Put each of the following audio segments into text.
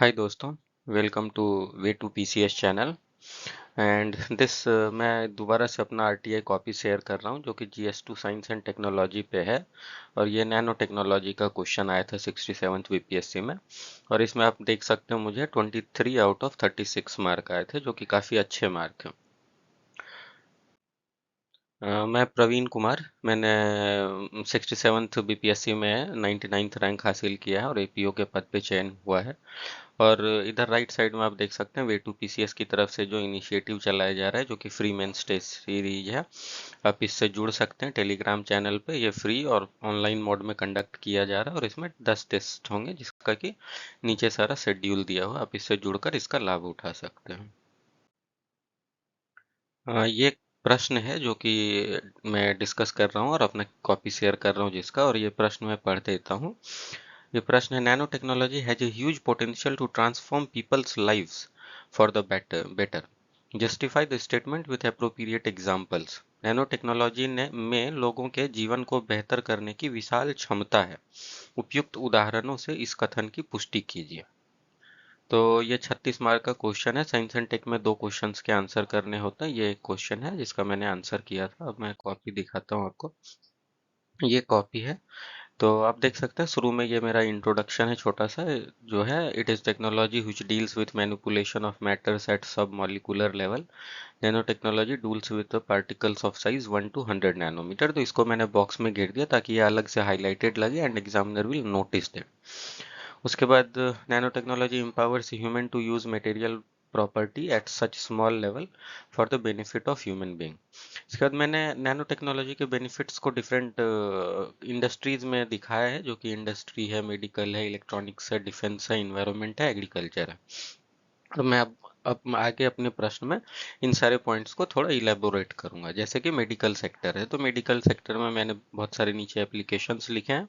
हाय दोस्तों, welcome to way to PCS channel. And this मैं दोबारा से अपना आरटीआई कॉपी शेयर कर रहा हूँ जो कि जीएस2 साइंस एंड टेक्नोलॉजी पे है। और ये नैनो टेक्नोलॉजी का क्वेश्चन आया था 67th बीपीएससी में। और इसमें आप देख सकते हो मुझे 23 आउट ऑफ 36 मार्क आए थे, जो कि काफ़ी अच्छे मार्क हैं। मैं प्रवीण कुमार। मैंने 67th बीपीएससी में 99th रैंक हासिल किया है और एपीओ के पद पे चयन हुआ है। और इधर राइट साइड में आप देख सकते हैं वे टू पीसीएस की तरफ से जो इनिशिएटिव चलाया जा रहा है, जो कि फ्री मेंस टेस्ट सीरीज है। आप इससे जुड़ सकते हैं टेलीग्राम चैनल पे। ये फ्री और ऑनलाइन मोड में कंडक्ट किया जा रहा है और इसमें 10 टेस्ट होंगे, जिसका कि नीचे सारा शेड्यूल दिया हुआ है। आप इससे जुड़कर इसका लाभ उठा सकते हैं। ये एक प्रश्न है जो कि मैं डिस्कस कर रहा हूँ और अपना कॉपी शेयर कर रहा हूँ जिसका, और ये प्रश्न मैं पढ़ देता हूँ। ये प्रश्न है, nano technology has a huge potential to transform peoples lives for the better justify the statement with appropriate examples. Nano technology ने में लोगों के जीवन को बेहतर करने की विशाल क्षमता है। उपयुक्त उदाहरणों से इस कथन की पुष्टि कीजिए। तो ये 36 मार्क का क्वेश्चन है। साइंस एंड टेक में दो क्वेश्चंस के आंसर करने होते हैं। ये एक क्वेश्चन है जिसका मैंने आंसर किया था। अब मैं कॉपी दिखाता हूँ आपको। ये कॉपी है। तो आप देख सकते हैं शुरू में ये मेरा इंट्रोडक्शन है छोटा सा, जो है, it is technology which deals with manipulation of matters at sub molecular level. Nano technology deals with particles of size 1 to 100 nanometer. तो इसको मैंने बॉक्स में घेर दिया ताकि ये अलग से हाईलाइटेड लगे and examiner will notice that. उसके बाद nano technology empowers human to use material property at such small level for the benefit of human being. इसके बाद मैंने नैनो टेक्नोलॉजी के बेनिफिट्स को डिफरेंट इंडस्ट्रीज में दिखाया है, जो कि इंडस्ट्री है, मेडिकल है, इलेक्ट्रॉनिक्स है, डिफेंस है, इन्वायरमेंट है, एग्रीकल्चर है। और मैं अब आगे अपने प्रश्न में इन सारे पॉइंट्स को थोड़ा इलेबोरेट करूंगा। जैसे कि मेडिकल सेक्टर है, तो मेडिकल सेक्टर में मैंने बहुत सारे नीचे एप्लीकेशंस लिखे हैं।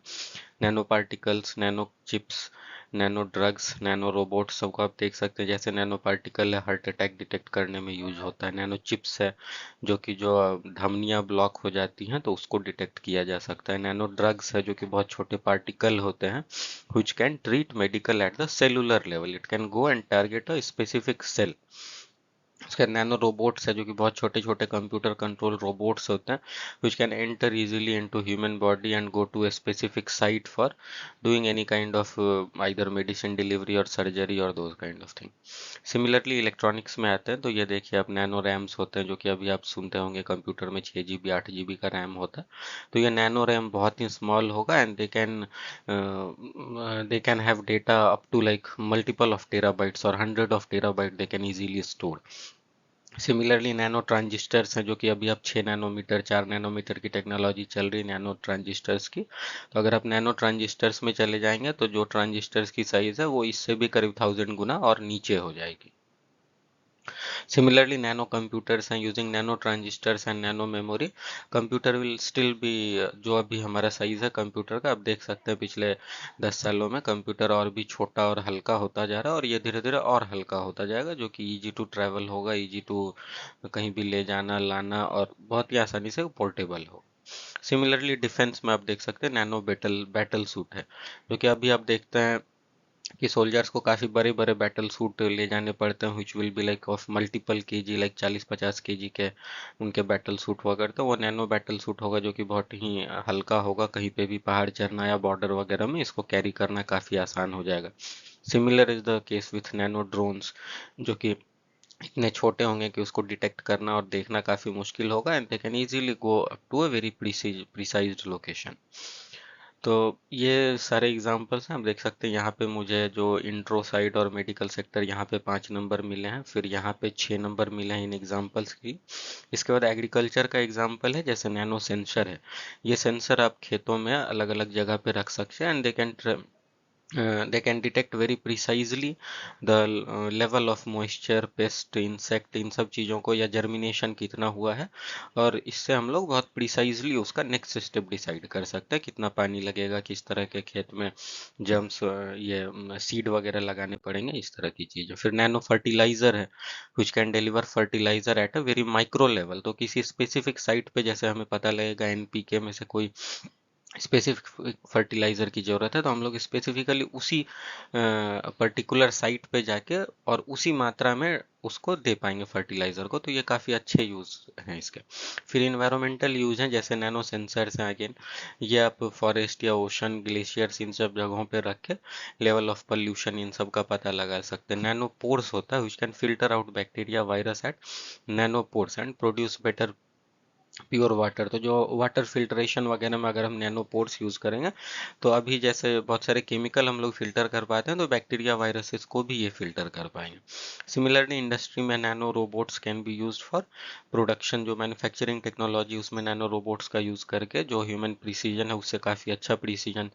Nano particles, nano chips, nano drugs, nano robot, सबको आप देख सकते हैं। जैसे नैनो पार्टिकल है, हार्ट अटैक डिटेक्ट करने में यूज होता है। नैनो चिप्स है, जो कि जो धमनियाँ ब्लॉक हो जाती हैं तो उसको डिटेक्ट किया जा सकता है। नैनो ड्रग्स है, जो कि बहुत छोटे पार्टिकल होते हैं, which can treat medical at the cellular level. It can go and target a specific cell. उसके नैनो रोबोट्स है, जो कि बहुत छोटे छोटे कंप्यूटर कंट्रोल रोबोट्स होते हैं, which can enter easily into human body and go to a specific site for doing any kind of either medicine delivery or surgery or those kind of thing. Similarly electronics में आते हैं तो ये देखिए, अब nano rams होते हैं, जो कि अभी आप सुनते होंगे कंप्यूटर में 6 GB 8 GB का रैम होता है। तो ये नैनो रैम बहुत ही स्मॉल होगा and they can have data up to like multiple of terabytes और 100 of terabyte they can easily store. Similarly nano transistors हैं, जो कि अभी अब 6 नैनोमीटर 4 नैनोमीटर की टेक्नोलॉजी चल रही है नैनो ट्रांजिस्टर्स की। तो अगर आप नैनो ट्रांजिस्टर्स में चले जाएंगे तो जो ट्रांजिस्टर्स की साइज है वो इससे भी करीब 1000 गुना और नीचे हो जाएगी। Similarly, nano computers हैं using nano transistors and nano memory. Computer will still be, जो अभी हमारा साइज है कंप्यूटर का, आप देख सकते हैं पिछले 10 सालों में कंप्यूटर और भी छोटा और हल्का होता जा रहा है, और ये धीरे धीरे और हल्का होता जाएगा, जो कि इजी टू ट्रैवल होगा, इजी टू कहीं भी ले जाना लाना, और बहुत ही आसानी से पोर्टेबल हो। सिमिलरली डिफेंस में आप देख सकते हैं नैनो बैटल बैटल सूट है, जो कि अभी आप देखते हैं कि सोल्जर्स को काफी बड़े बड़े बैटल सूट ले जाने पड़ते हैं, which will be like of multiple KG, like 40-50 kg के उनके बैटल सूट हुआ करते हैं। वो नैनो बैटल सूट होगा, जो कि बहुत ही हल्का होगा, कहीं पे भी पहाड़ चढ़ना या बॉर्डर वगैरह में इसको कैरी करना काफी आसान हो जाएगा। Similar is the case with nano drones, जो कि इतने छोटे होंगे कि उसको डिटेक्ट करना और देखना काफी मुश्किल होगा and they can easily go up to a very precised location. तो ये सारे एग्जांपल्स हैं, आप देख सकते हैं। यहाँ पे मुझे जो इंट्रो साइड और मेडिकल सेक्टर, यहाँ पे 5 नंबर मिले हैं, फिर यहाँ पे 6 नंबर मिले हैं इन एग्जांपल्स की। इसके बाद एग्रीकल्चर का एग्जांपल है, जैसे नैनो सेंसर है। ये सेंसर आप खेतों में अलग अलग जगह पे रख सकते हैं and they can detect very precisely the level of moisture, pest, insect, इन सब चीज़ों को, या जर्मिनेशन कितना हुआ है। और इससे हम लोग बहुत प्रिसाइजली उसका नेक्स्ट स्टेप डिसाइड कर सकते हैं, कितना पानी लगेगा, किस तरह के खेत में जम्स, ये सीड वगैरह लगाने पड़ेंगे, इस तरह की चीज़ें। फिर नैनो फर्टिलाइजर है, which can deliver fertilizer at a very micro level. तो किसी स्पेसिफिक साइट पे जैसे हमें पता लगेगा एनपीके में से कोई स्पेसिफिक फर्टिलाइज़र की ज़रूरत है, तो हम लोग स्पेसिफिकली उसी पर्टिकुलर साइट पे जाके और उसी मात्रा में उसको दे पाएंगे फर्टिलाइज़र को। तो ये काफ़ी अच्छे यूज़ हैं इसके। फिर इन्वायरमेंटल यूज़ हैं, जैसे नैनो सेंसर्स हैं अगेन, ये आप फॉरेस्ट या ओशन, ग्लेशियर्स, इन सब जगहों पे रख के लेवल ऑफ पोल्यूशन इन सब का पता लगा सकते हैं। नैनो पोर्स होता है which can filter out bacteria, virus at nano pores and produce better pure water. तो जो वाटर फिल्ट्रेशन वगैरह में अगर हम नैनो पोर्स यूज़ करेंगे, तो अभी जैसे बहुत सारे केमिकल हम लोग फिल्टर कर पाते हैं, तो बैक्टीरिया, वायरसेस को भी ये फिल्टर कर पाएंगे। सिमिलरली इंडस्ट्री में nano robots can be used for production. जो मैन्युफैक्चरिंग टेक्नोलॉजी, उसमें नैनो रोबोट्स का यूज़ करके जो ह्यूमन प्रिसीजन है उससे काफ़ी अच्छा प्रिसीजन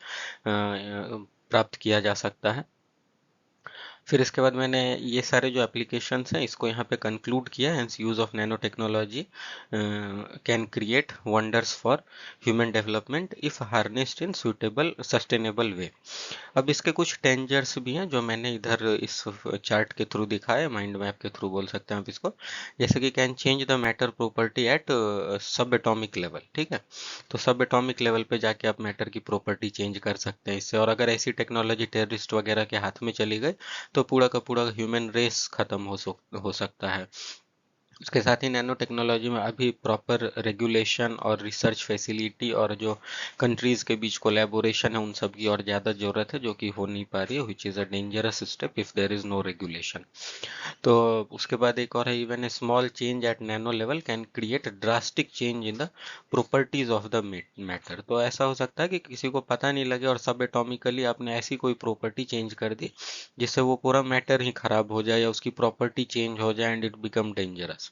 प्राप्त किया जा सकता है। फिर इसके बाद मैंने ये सारे जो एप्लीकेशंस हैं इसको यहाँ पे कंक्लूड किया। Hence use of nano technology can create wonders for human development if harnessed in suitable sustainable way. अब इसके कुछ डेंजर्स भी हैं जो मैंने इधर इस चार्ट के थ्रू दिखाया, माइंड मैप के थ्रू बोल सकते हैं आप इसको। जैसे कि can change the matter property eight सब एटॉमिक लेवल, ठीक है। तो सब एटॉमिक लेवल पे जाके आप मैटर की प्रॉपर्टी चेंज कर सकते हैं इससे। और अगर ऐसी टेक्नोलॉजी टेररिस्ट वगैरह के हाथ में चली गई तो पूरा का पूरा ह्यूमन रेस खत्म हो सकता है। उसके साथ ही नैनो टेक्नोलॉजी में अभी प्रॉपर रेगुलेशन और रिसर्च फैसिलिटी और जो कंट्रीज़ के बीच कोलैबोरेशन है उन सब की और ज़्यादा ज़रूरत है, जो कि हो नहीं पा रही है, which is a dangerous step if there is no regulation. तो उसके बाद एक और है, even a small change at nano level can create drastic change in the properties of the matter. तो ऐसा हो सकता है कि किसी को पता नहीं लगे और सब एटॉमिकली आपने ऐसी कोई प्रॉपर्टी चेंज कर दी जिससे वो पूरा मैटर ही खराब हो जाए या उसकी प्रॉपर्टी चेंज हो जाए एंड इट बिकम डेंजरस।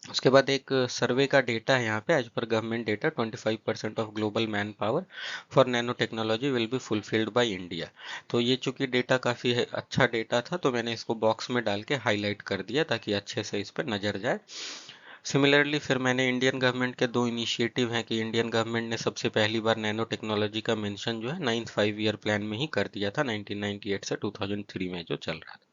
उसके बाद एक सर्वे का डेटा है यहाँ पे, as per government data 25% of global man power for nano technology will be fulfilled by India. तो ये चूंकि डेटा काफ़ी अच्छा डेटा था, तो मैंने इसको बॉक्स में डाल के हाईलाइट कर दिया ताकि अच्छे से इस पर नज़र जाए। सिमिलरली फिर मैंने इंडियन गवर्नमेंट के दो इनिशिएटिव हैं कि इंडियन गवर्नमेंट ने सबसे पहली बार नैनो टेक्नोलॉजी का मेंशन जो है 9th 5 ईयर प्लान में ही कर दिया था, 1998 से 2003 में जो चल रहा था।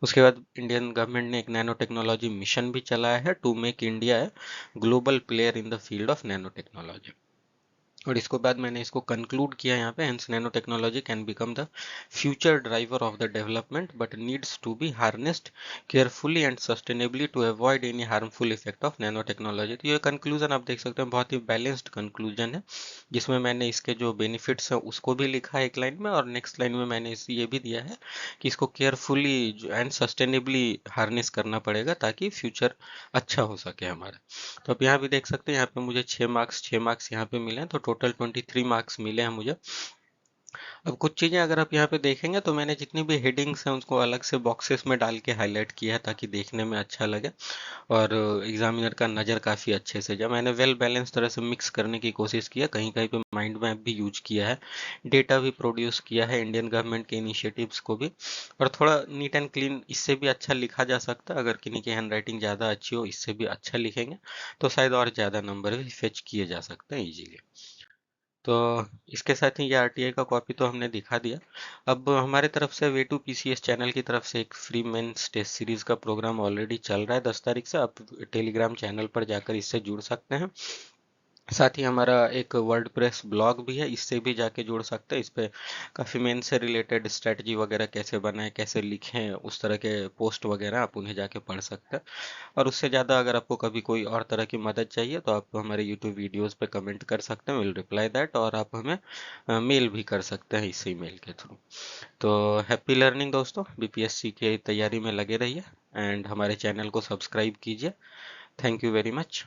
उसके बाद इंडियन गवर्नमेंट ने एक नैनो टेक्नोलॉजी मिशन भी चलाया है to make India a global player in the field of nano technology. और इसको बाद मैंने इसको कंक्लूड किया यहाँ पे, hence nano technology can become the future driver of the development but needs to be harnessed carefully and sustainably to avoid any harmful effect of nano technology. तो ये कंक्लूजन आप देख सकते हैं, बहुत ही बैलेंस्ड कंक्लूजन है, जिसमें मैंने इसके जो बेनिफिट्स हैं उसको भी लिखा है एक लाइन में, और नेक्स्ट लाइन में मैंने ये भी दिया है कि इसको केयरफुली एंड सस्टेनेबली हार्नेस करना पड़ेगा ताकि फ्यूचर अच्छा हो सके हमारा। तो आप यहाँ भी देख सकते हैं, यहाँ पे मुझे 6 मार्क्स यहाँ पे मिले हैं, तो टोटल 23 मार्क्स मिले हैं मुझे। अब कुछ चीज़ें अगर आप यहाँ पे देखेंगे तो मैंने जितनी भी हेडिंग्स हैं उसको अलग से बॉक्सेस में डाल के हाईलाइट किया है ताकि देखने में अच्छा लगे और एग्जामिनर का नज़र काफ़ी अच्छे से जाए। मैंने वेल बैलेंस तरह से मिक्स करने की कोशिश की है, कहीं कहीं पे माइंड मैप भी यूज किया है, डेटा भी प्रोड्यूस किया है इंडियन गवर्नमेंट के इनिशिएटिव्स को भी, और थोड़ा नीट एंड क्लीन इससे भी अच्छा लिखा जा सकता है। अगर किन्हीं की हैंड राइटिंग ज़्यादा अच्छी हो, इससे भी अच्छा लिखेंगे तो शायद और ज़्यादा नंबर भी फेच किए जा सकते हैं ईजीली। तो इसके साथ ही ये आरटीआई का कॉपी तो हमने दिखा दिया। अब हमारे तरफ से वे टू पीसीएस चैनल की तरफ से एक फ्री मेंस टेस्ट सीरीज का प्रोग्राम ऑलरेडी चल रहा है 10 तारीख से। आप टेलीग्राम चैनल पर जाकर इससे जुड़ सकते हैं। साथ ही हमारा एक वर्डप्रेस ब्लॉग भी है, इससे भी जाके जुड़ सकते हैं। इस पे काफ़ी मेन से रिलेटेड स्ट्रेटजी वगैरह कैसे बनाएं, कैसे लिखें, उस तरह के पोस्ट वगैरह आप उन्हें जाके पढ़ सकते हैं। और उससे ज़्यादा अगर आपको कभी कोई और तरह की मदद चाहिए तो आप हमारे यूट्यूब वीडियोस पे कमेंट कर सकते हैं, विल रिप्लाई दैट, और आप हमें मेल भी कर सकते हैं इसी मेल के थ्रू। तो हैप्पी लर्निंग दोस्तों, बीपीएससी की तैयारी में लगे रहिए एंड हमारे चैनल को सब्सक्राइब कीजिए। Thank you very much.